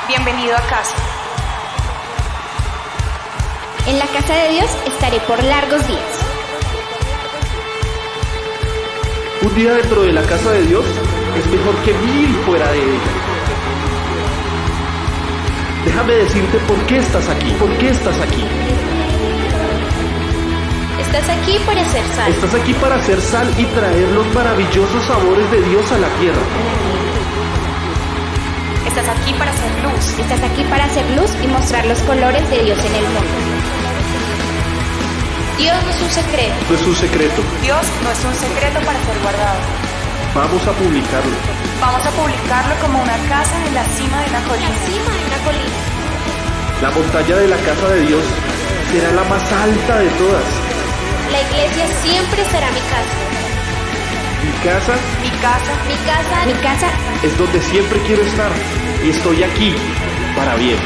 Bienvenido a casa. En la casa de Dios estaré por largos días. Un día dentro de la casa de Dios es mejor que 1000 fuera de ella. Déjame decirte por qué estás aquí. ¿Por qué estás aquí? Estás aquí para hacer sal. Estás aquí para hacer sal y traer los maravillosos sabores de Dios a la tierra. Estás aquí para hacer luz. Estás aquí para hacer luz y mostrar los colores de Dios en el mundo. Dios no es un secreto. No es un secreto. Dios no es un secreto para ser guardado. Vamos a publicarlo. Vamos a publicarlo como una casa en la cima de una colina. La montaña de la casa de Dios será la más alta de todas. La iglesia siempre será mi casa. Mi casa Mi casa Mi casa, mi casa. es donde siempre quiero estar y estoy aquí para bien.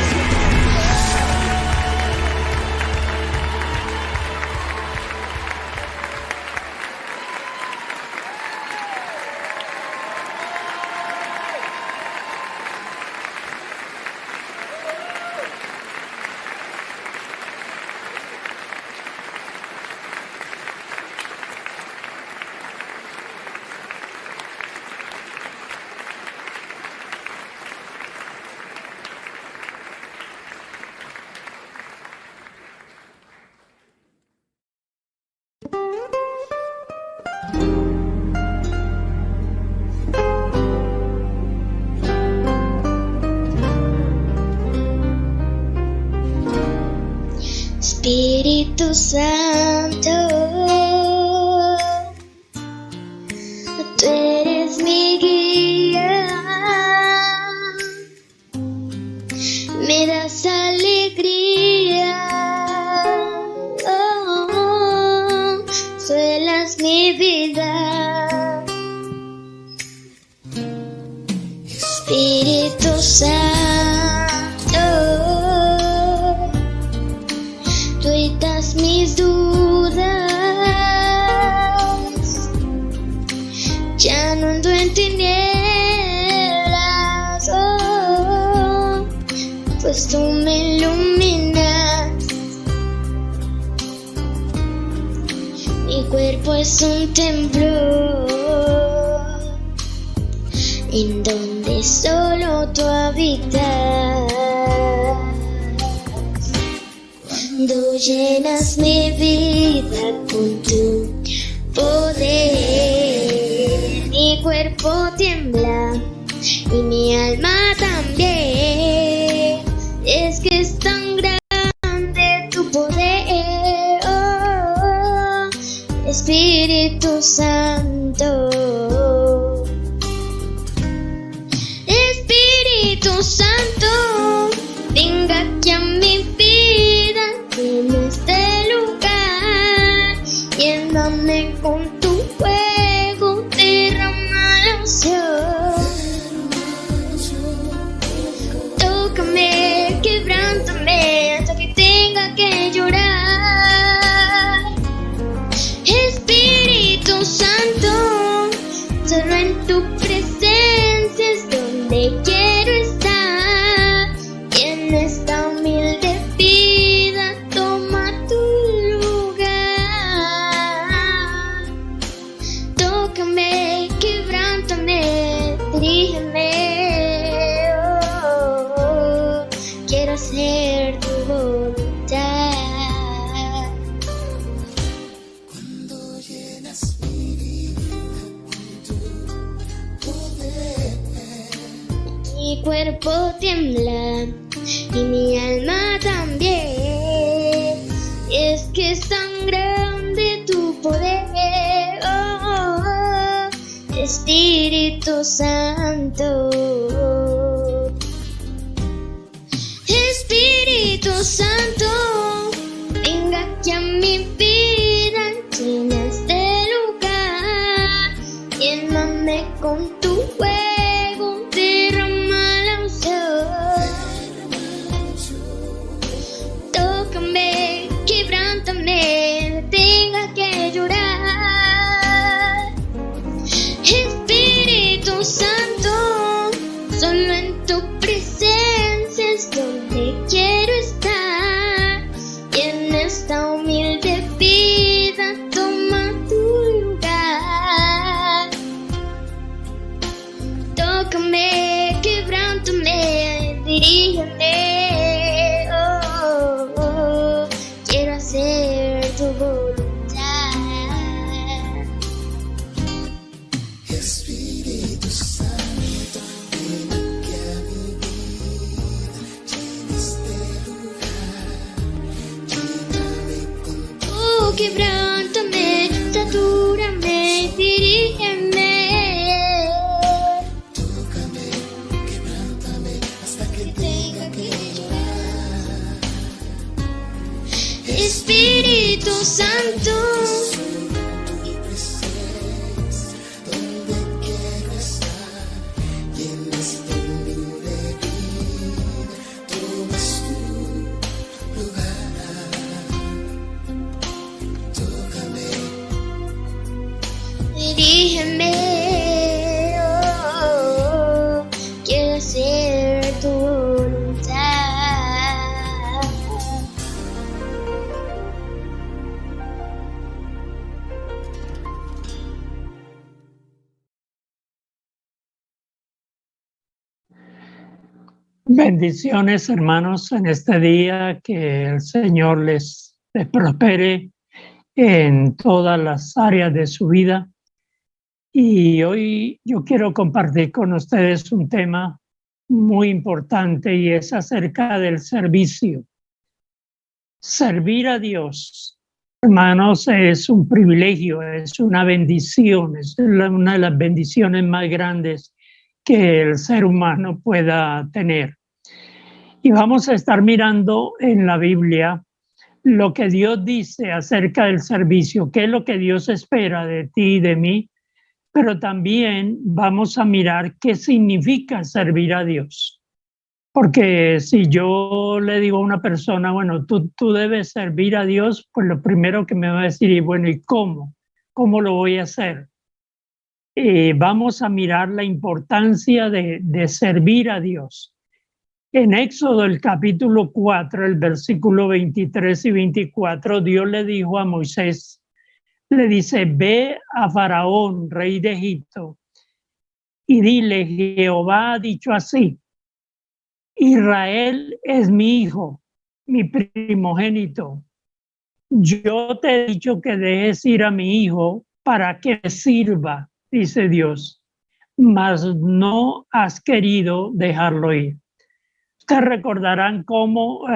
Espíritu Santo, tú eres mi guía, me das alegría, suelas mi vida. Espíritu Santo, mis dudas, ya no ando en tinieblas, pues tú me iluminas. Mi cuerpo es un templo en donde solo tú habitas. Cuando llenas mi vida con tu poder, mi cuerpo tiembla y mi alma también. Es que es tan grande tu poder, Espíritu Santo. Espíritu Santo, venga aquí a mi vida, en este lugar, lléname con tu fuego, derrama la unción. Tócame, quebrántame, hasta que tenga que llorar. Espíritu Santo, solo en tu presencia es donde quiero estar, y en esta humilde vida toma tu lugar. Tócame, quebrántame, dirígeme, quiero hacer tu voluntad. Cuando llenas mi vida con tu poder, mi cuerpo tiembla y mi alma también. Es que es tan grande tu poder, Espíritu Santo. Espíritu Santo, venga aquí a mi vida, llena este lugar, lléname con tu fuego, derrama la unción. Tócame, quebrántame, tenga que llorar. Espíritu Santo, solo en tu presencia Dirígeme, oh, quiero hacer tu voluntad. Bendiciones, hermanos, en este día, que el Señor les prospere en todas las áreas de su vida. Y hoy yo quiero compartir con ustedes un tema muy importante, y es acerca del servicio. Servir a Dios, hermanos, es un privilegio, es una bendición, es una de las bendiciones más grandes que el ser humano pueda tener. Y vamos a estar mirando en la Biblia lo que Dios dice acerca del servicio, qué es lo que Dios espera de ti y de mí, pero también vamos a mirar qué significa servir a Dios. Porque si yo le digo a una persona, bueno, tú debes servir a Dios, pues lo primero que me va a decir es, bueno, ¿y cómo? ¿Cómo lo voy a hacer? Vamos a mirar la importancia de servir a Dios. En Éxodo, el capítulo 4, el versículo 23 y 24, Dios le dijo a Moisés, le dice, ve a Faraón, rey de Egipto, y dile, Jehová ha dicho así, Israel es mi hijo, mi primogénito. Yo te he dicho que dejes ir a mi hijo para que me sirva, dice Dios, mas no has querido dejarlo ir. Ustedes recordarán cómo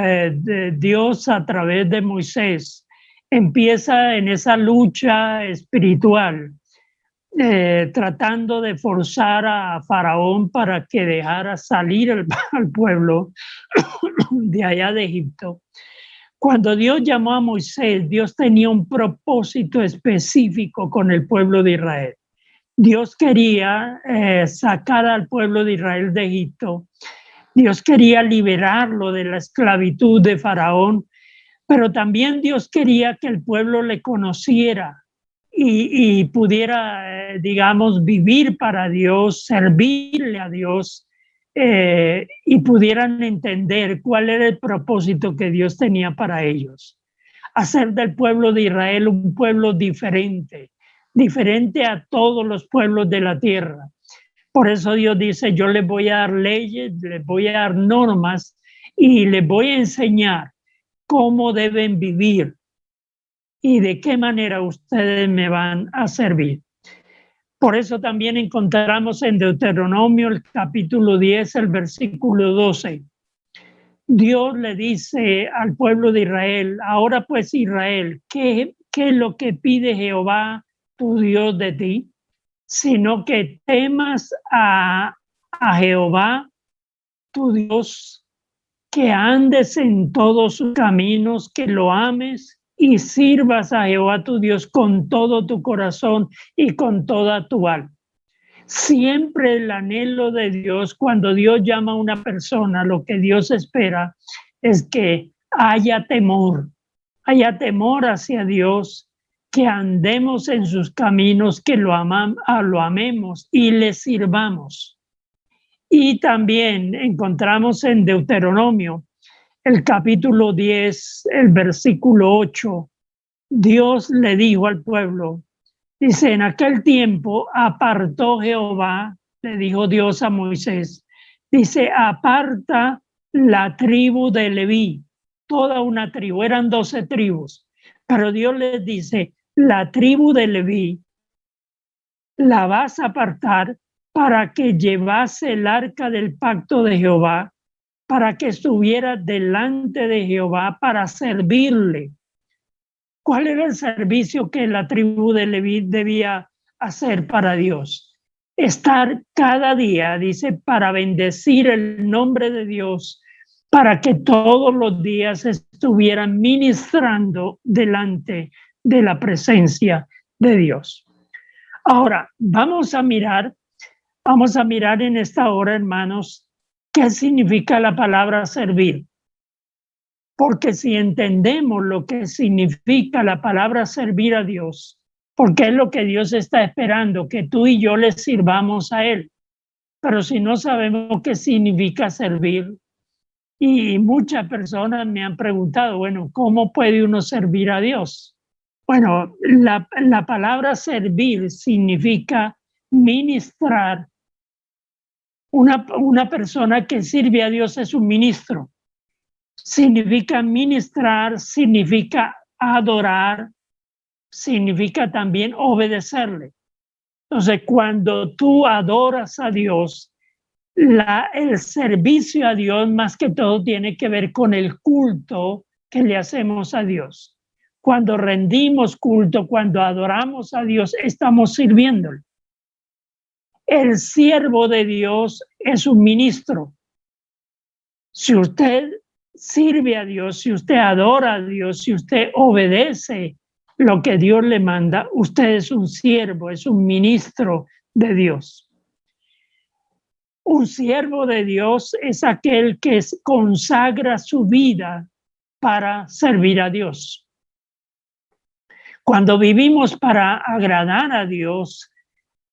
Dios a través de Moisés empieza en esa lucha espiritual, tratando de forzar a Faraón para que dejara salir al pueblo de allá de Egipto. Cuando Dios llamó a Moisés, Dios tenía un propósito específico con el pueblo de Israel. Dios quería sacar al pueblo de Israel de Egipto. Dios quería liberarlo de la esclavitud de Faraón, pero también Dios quería que el pueblo le conociera y pudiera, digamos, vivir para Dios, servirle a Dios, y pudieran entender cuál era el propósito que Dios tenía para ellos. Hacer del pueblo de Israel un pueblo diferente, diferente a todos los pueblos de la tierra. Por eso Dios dice, yo les voy a dar leyes, les voy a dar normas y les voy a enseñar cómo deben vivir y de qué manera ustedes me van a servir. Por eso también encontramos en Deuteronomio el capítulo 10, el versículo 12. Dios le dice al pueblo de Israel, ahora pues Israel, ¿qué es lo que pide Jehová tu Dios de ti? Sino que temas a Jehová, tu Dios, que andes en todos sus caminos, que lo ames y sirvas a Jehová tu Dios con todo tu corazón y con toda tu alma. Siempre el anhelo de Dios, cuando Dios llama a una persona, lo que Dios espera es que haya temor hacia Dios, que andemos en sus caminos, que lo amemos y le sirvamos. Y también encontramos en Deuteronomio, el capítulo 10, el versículo 8, Dios le dijo al pueblo, dice, en aquel tiempo apartó Jehová, le dijo Dios a Moisés, dice, aparta la tribu de Leví, toda una tribu, eran 12 tribus, pero Dios les dice, la tribu de Leví la vas a apartar para que llevase el arca del pacto de Jehová, para que estuviera delante de Jehová para servirle. ¿Cuál era el servicio que la tribu de Leví debía hacer para Dios? Estar cada día, dice, para bendecir el nombre de Dios, para que todos los días estuvieran ministrando delante de la presencia de Dios. Ahora, vamos a mirar en esta hora, hermanos, qué significa la palabra servir. Porque si entendemos lo que significa la palabra servir a Dios, porque es lo que Dios está esperando, que tú y yo le sirvamos a Él. Pero si no sabemos qué significa servir, y muchas personas me han preguntado, bueno, ¿cómo puede uno servir a Dios? Bueno, la palabra servir significa ministrar. Una persona que sirve a Dios es un ministro. Significa ministrar, significa adorar, significa también obedecerle. Entonces, cuando tú adoras a Dios, el servicio a Dios más que todo tiene que ver con el culto que le hacemos a Dios. Cuando rendimos culto, cuando adoramos a Dios, estamos sirviéndole. El siervo de Dios es un ministro. Si usted sirve a Dios, si usted adora a Dios, si usted obedece lo que Dios le manda, usted es un siervo, es un ministro de Dios. Un siervo de Dios es aquel que consagra su vida para servir a Dios. Cuando vivimos para agradar a Dios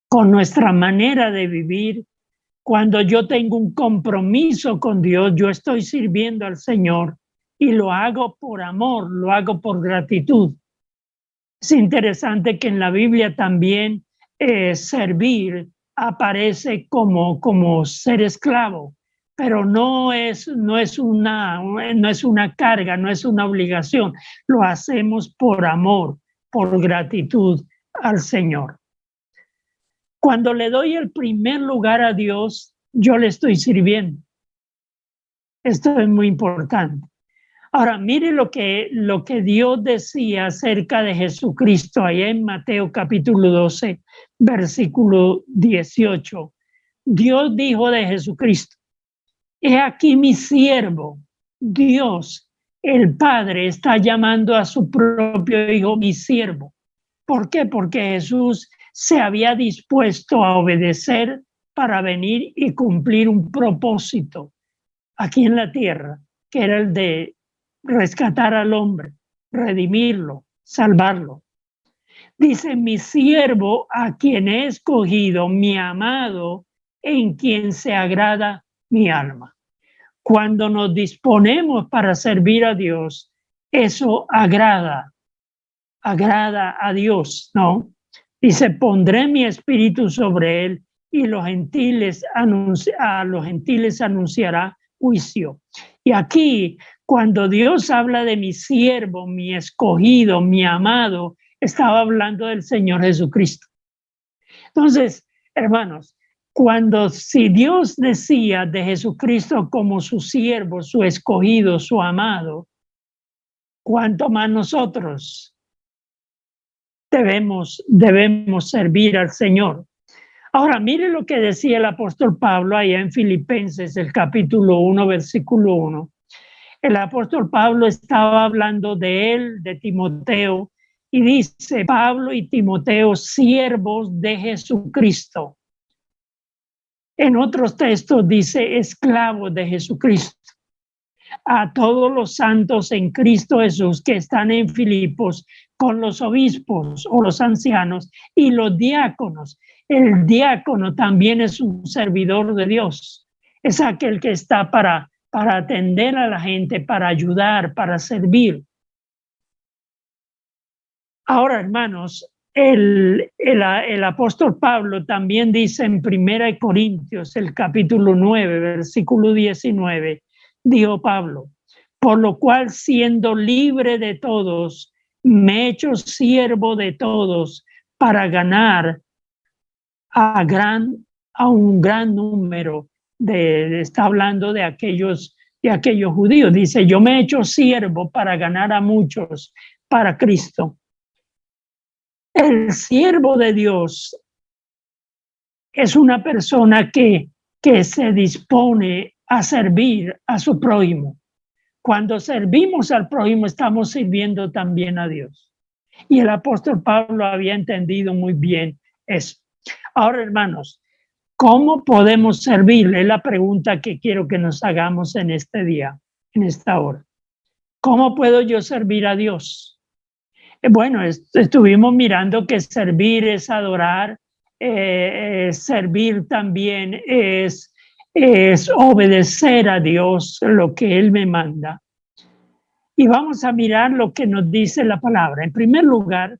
con nuestra manera de vivir, cuando yo tengo un compromiso con Dios, yo estoy sirviendo al Señor y lo hago por amor, lo hago por gratitud. Es interesante que en la Biblia también servir aparece como ser esclavo, pero no es una carga, no es una obligación. Lo hacemos por amor, por gratitud al Señor. Cuando le doy el primer lugar a Dios, yo le estoy sirviendo. Esto es muy importante. Ahora, mire lo que Dios decía acerca de Jesucristo allá en Mateo capítulo 12, versículo 18. Dios dijo de Jesucristo: he aquí mi siervo. Dios, el Padre, está llamando a su propio Hijo mi siervo. ¿Por qué? Porque Jesús se había dispuesto a obedecer para venir y cumplir un propósito aquí en la tierra, que era el de rescatar al hombre, redimirlo, salvarlo. Dice: mi siervo a quien he escogido, mi amado, en quien se agrada mi alma. Cuando nos disponemos para servir a Dios, eso agrada a Dios, ¿no? Dice: pondré mi espíritu sobre él y a los gentiles anunciará juicio. Y aquí, cuando Dios habla de mi siervo, mi escogido, mi amado, estaba hablando del Señor Jesucristo. Entonces, hermanos, si Dios decía de Jesucristo como su siervo, su escogido, su amado, ¿cuánto más nosotros debemos servir al Señor? Ahora, mire lo que decía el apóstol Pablo allá en Filipenses, el capítulo 1, versículo 1. El apóstol Pablo estaba hablando de él, de Timoteo, y dice: Pablo y Timoteo, siervos de Jesucristo. En otros textos dice: esclavos de Jesucristo. A todos los santos en Cristo Jesús que están en Filipos, con los obispos o los ancianos y los diáconos. El diácono también es un servidor de Dios. Es aquel que está para atender a la gente, para ayudar, para servir. Ahora, hermanos, el apóstol Pablo también dice en 1 Corintios, el capítulo 9, versículo 19, dijo Pablo: por lo cual, siendo libre de todos, me he hecho siervo de todos para ganar a un gran número está hablando de aquellos judíos. Dice: yo me he hecho siervo para ganar a muchos para Cristo. El siervo de Dios es una persona que se dispone a servir a su prójimo. Cuando servimos al prójimo, estamos sirviendo también a Dios. Y el apóstol Pablo había entendido muy bien eso. Ahora, hermanos, ¿cómo podemos servirle? Es la pregunta que quiero que nos hagamos en este día, en esta hora. ¿Cómo puedo yo servir a Dios? Bueno, estuvimos mirando que servir es adorar, servir también es obedecer a Dios, lo que Él me manda. Y vamos a mirar lo que nos dice la palabra. En primer lugar,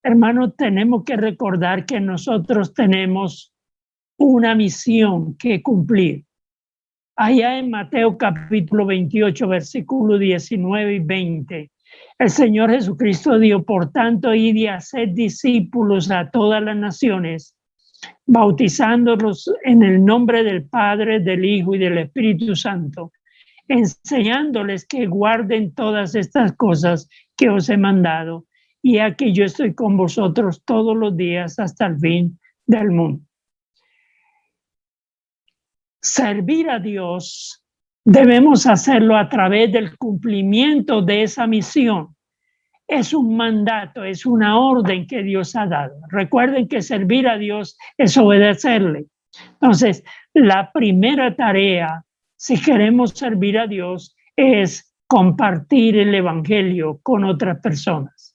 hermanos, tenemos que recordar que nosotros tenemos una misión que cumplir. Allá en Mateo capítulo 28, versículo 19 y 20, el Señor Jesucristo dijo: por tanto, id y haced discípulos a todas las naciones, bautizándolos en el nombre del Padre, del Hijo y del Espíritu Santo, enseñándoles que guarden todas estas cosas que os he mandado. Y aquí yo estoy con vosotros todos los días hasta el fin del mundo. Servir a Dios debemos hacerlo a través del cumplimiento de esa misión. Es un mandato, es una orden que Dios ha dado. Recuerden que servir a Dios es obedecerle. Entonces, la primera tarea, si queremos servir a Dios, es compartir el evangelio con otras personas.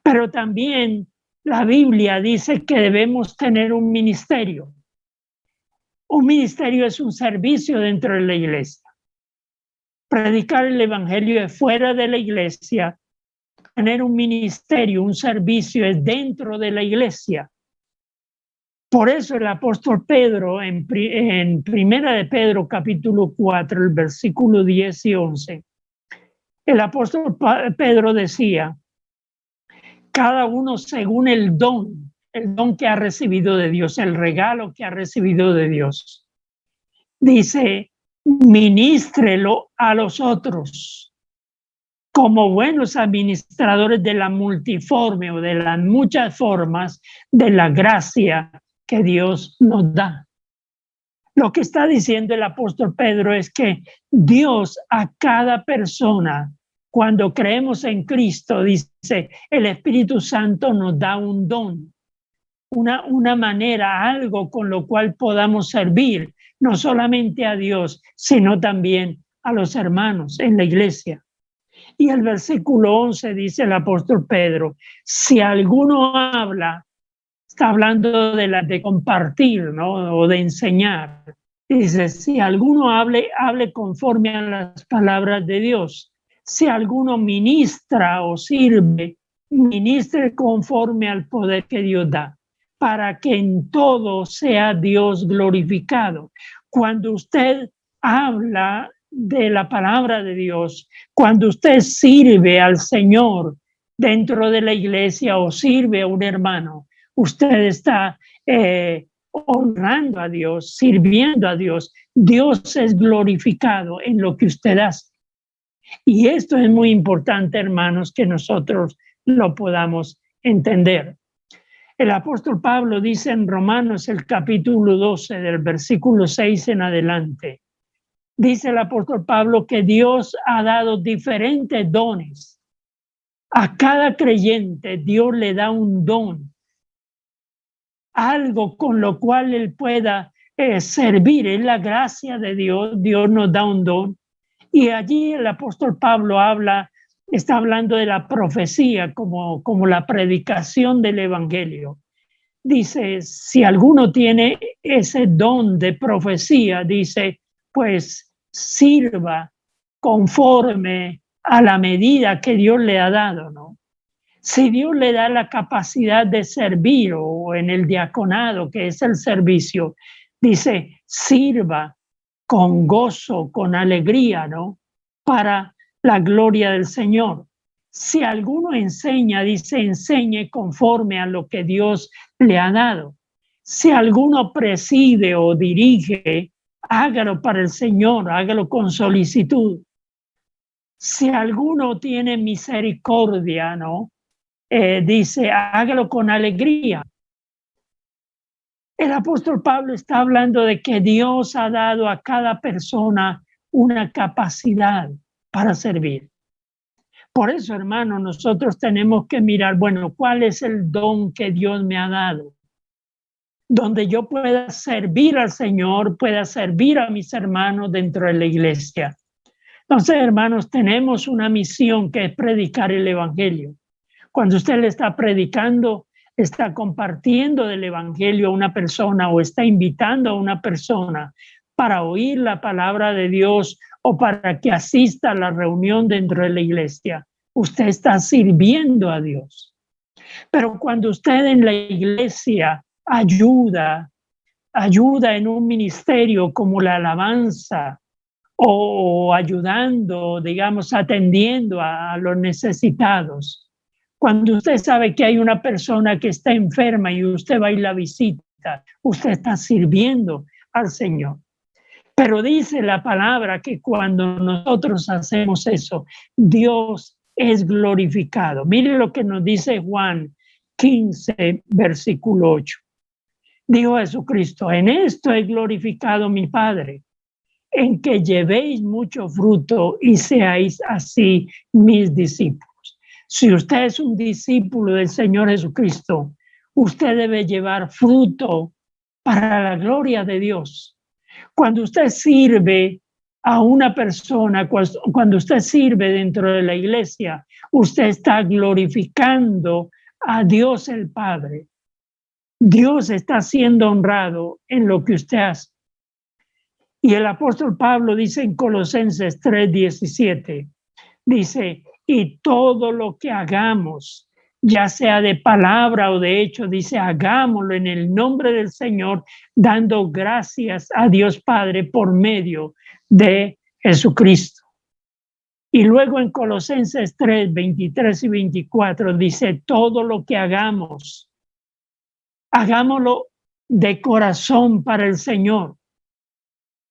Pero también la Biblia dice que debemos tener un ministerio. Un ministerio es un servicio dentro de la iglesia. Predicar el evangelio es fuera de la iglesia. Tener un ministerio, un servicio es dentro de la iglesia. Por eso el apóstol Pedro, en Primera de Pedro, capítulo 4, el versículo 10 y 11, el apóstol Pedro decía: cada uno según el don que ha recibido de Dios, el regalo que ha recibido de Dios. Dice: ministrelo a los otros como buenos administradores de la multiforme o de las muchas formas de la gracia que Dios nos da. Lo que está diciendo el apóstol Pedro es que Dios a cada persona, cuando creemos en Cristo, dice, el Espíritu Santo nos da un don, una manera, algo con lo cual podamos servir, no solamente a Dios, sino también a los hermanos en la iglesia. Y el versículo 11 dice el apóstol Pedro: si alguno habla, está hablando de compartir, ¿no? O de enseñar. Dice: si alguno hable conforme a las palabras de Dios. Si alguno ministra o sirve, ministre conforme al poder que Dios da, para que en todo sea Dios glorificado. Cuando usted habla de la palabra de Dios, cuando usted sirve al Señor dentro de la iglesia o sirve a un hermano, usted está honrando a Dios, sirviendo a Dios. Dios es glorificado en lo que usted hace. Y esto es muy importante, hermanos, que nosotros lo podamos entender. El apóstol Pablo dice en Romanos, el capítulo 12, del versículo 6 en adelante, dice el apóstol Pablo que Dios ha dado diferentes dones. A cada creyente Dios le da un don, algo con lo cual él pueda servir. Es la gracia de Dios. Dios nos da un don. Y allí el apóstol Pablo está hablando de la profecía como la predicación del evangelio. Dice, si alguno tiene ese don de profecía, dice, pues sirva conforme a la medida que Dios le ha dado, ¿no? Si Dios le da la capacidad de servir, o en el diaconado, que es el servicio, dice, sirva con gozo, con alegría, ¿no? Para la gloria del Señor. Si alguno enseña, dice, enseñe conforme a lo que Dios le ha dado. Si alguno preside o dirige, hágalo para el Señor, hágalo con solicitud. Si alguno tiene misericordia, ¿no? Dice, hágalo con alegría. El apóstol Pablo está hablando de que Dios ha dado a cada persona una capacidad para servir. Por eso, hermano, nosotros tenemos que mirar, bueno, ¿cuál es el don que Dios me ha dado? Donde yo pueda servir al Señor, pueda servir a mis hermanos dentro de la iglesia. Entonces, hermanos, tenemos una misión que es predicar el evangelio. Cuando usted le está predicando, está compartiendo del evangelio a una persona o está invitando a una persona para oír la palabra de Dios o para que asista a la reunión dentro de la iglesia, usted está sirviendo a Dios. Pero cuando usted en la iglesia ayuda en un ministerio como la alabanza o ayudando, digamos, atendiendo a los necesitados, cuando usted sabe que hay una persona que está enferma y usted va y la visita, usted está sirviendo al Señor. Pero dice la palabra que cuando nosotros hacemos eso, Dios es glorificado. Mire lo que nos dice Juan 15, versículo 8. Dijo Jesucristo: en esto he glorificado mi Padre, en que llevéis mucho fruto y seáis así mis discípulos. Si usted es un discípulo del Señor Jesucristo, usted debe llevar fruto para la gloria de Dios. Cuando usted sirve a una persona, cuando usted sirve dentro de la iglesia, usted está glorificando a Dios el Padre. Dios está siendo honrado en lo que usted hace. Y el apóstol Pablo dice en Colosenses 3:17, dice: y todo lo que hagamos, ya sea de palabra o de hecho, dice, hagámoslo en el nombre del Señor, dando gracias a Dios Padre por medio de Jesucristo. Y luego en Colosenses 3, 23 y 24 dice: todo lo que hagamos, hagámoslo de corazón para el Señor,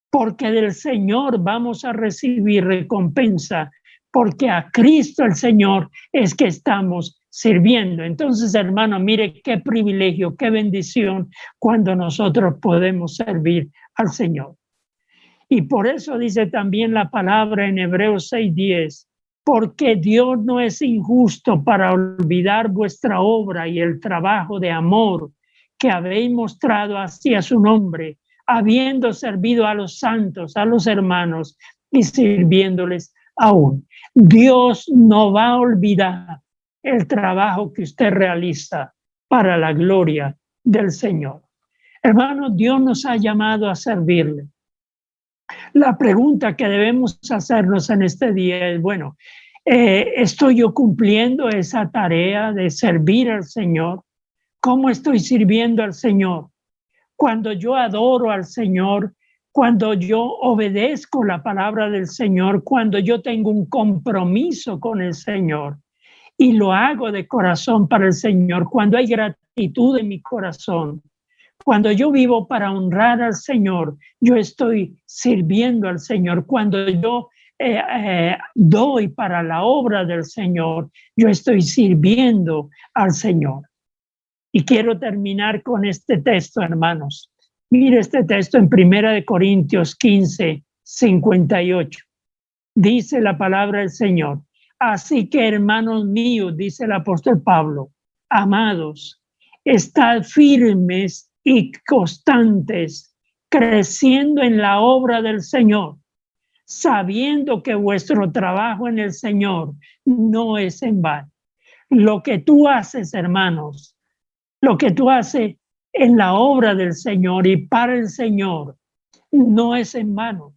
porque del Señor vamos a recibir recompensa, porque a Cristo el Señor es que estamos sirviendo. Entonces, hermano, mire qué privilegio, qué bendición cuando nosotros podemos servir al Señor. Y por eso dice también la palabra en Hebreos 6:10, porque Dios no es injusto para olvidar vuestra obra y el trabajo de amor que habéis mostrado hacia su nombre, habiendo servido a los santos, a los hermanos y sirviéndoles aún. Dios no va a olvidar el trabajo que usted realiza para la gloria del Señor. Hermano, Dios nos ha llamado a servirle. La pregunta que debemos hacernos en este día es, bueno, ¿estoy yo cumpliendo esa tarea de servir al Señor? ¿Cómo estoy sirviendo al Señor? Cuando yo adoro al Señor, cuando yo obedezco la palabra del Señor, cuando yo tengo un compromiso con el Señor y lo hago de corazón para el Señor, cuando hay gratitud en mi corazón, cuando yo vivo para honrar al Señor, yo estoy sirviendo al Señor. Cuando yo doy para la obra del Señor, yo estoy sirviendo al Señor. Y quiero terminar con este texto, hermanos. Mire este texto en 1 Corintios 15, 58. Dice la palabra del Señor: así que, hermanos míos, dice el apóstol Pablo, amados, estad firmes y constantes, creciendo en la obra del Señor, sabiendo que vuestro trabajo en el Señor no es en vano. Lo que tú haces, hermanos, lo que tú haces en la obra del Señor y para el Señor no es en vano.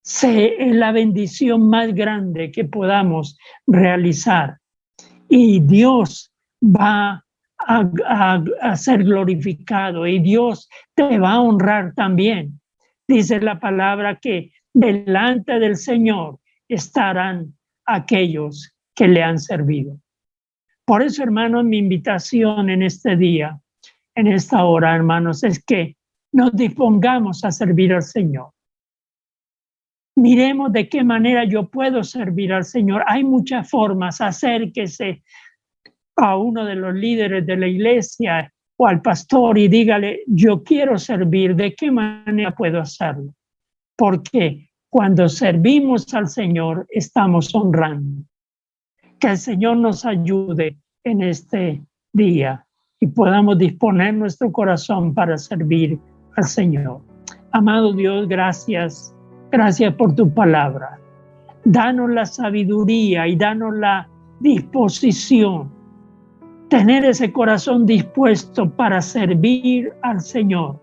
Es la bendición más grande que podamos realizar. Y Dios va a ser glorificado y Dios te va a honrar también. Dice la palabra que delante del Señor estarán aquellos que le han servido. Por eso, hermanos, mi invitación en este día, en esta hora, hermanos, es que nos dispongamos a servir al Señor. Miremos de qué manera yo puedo servir al Señor. Hay muchas formas. Acérquese a uno de los líderes de la iglesia o al pastor y dígale: yo quiero servir, ¿de qué manera puedo hacerlo? Porque cuando servimos al Señor, estamos honrando. Que el Señor nos ayude en este día y podamos disponer nuestro corazón para servir al Señor. Amado Dios, gracias por tu palabra. Danos la sabiduría y danos disposición, tener ese corazón dispuesto para servir al Señor.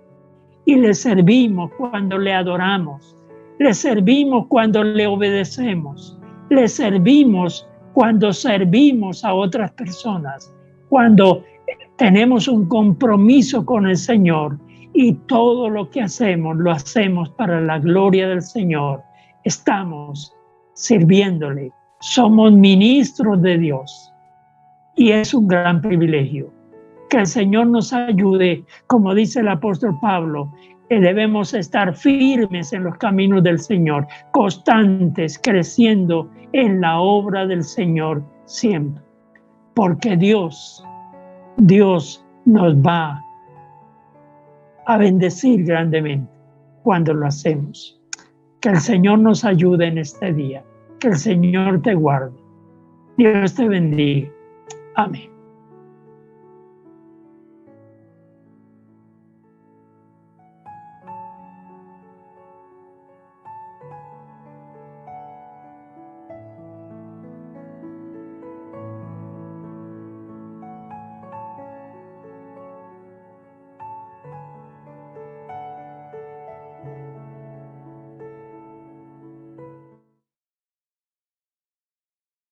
Y le servimos cuando le adoramos, le servimos cuando le obedecemos, le servimos cuando servimos a otras personas, cuando tenemos un compromiso con el Señor y todo lo que hacemos lo hacemos para la gloria del Señor. Estamos sirviéndole, somos ministros de Dios y es un gran privilegio. Que el Señor nos ayude, como dice el apóstol Pablo, que debemos estar firmes en los caminos del Señor, constantes, creciendo en la obra del Señor siempre. Porque Dios nos va a bendecir grandemente cuando lo hacemos. Que el Señor nos ayude en este día. Que el Señor te guarde. Dios te bendiga. Amén.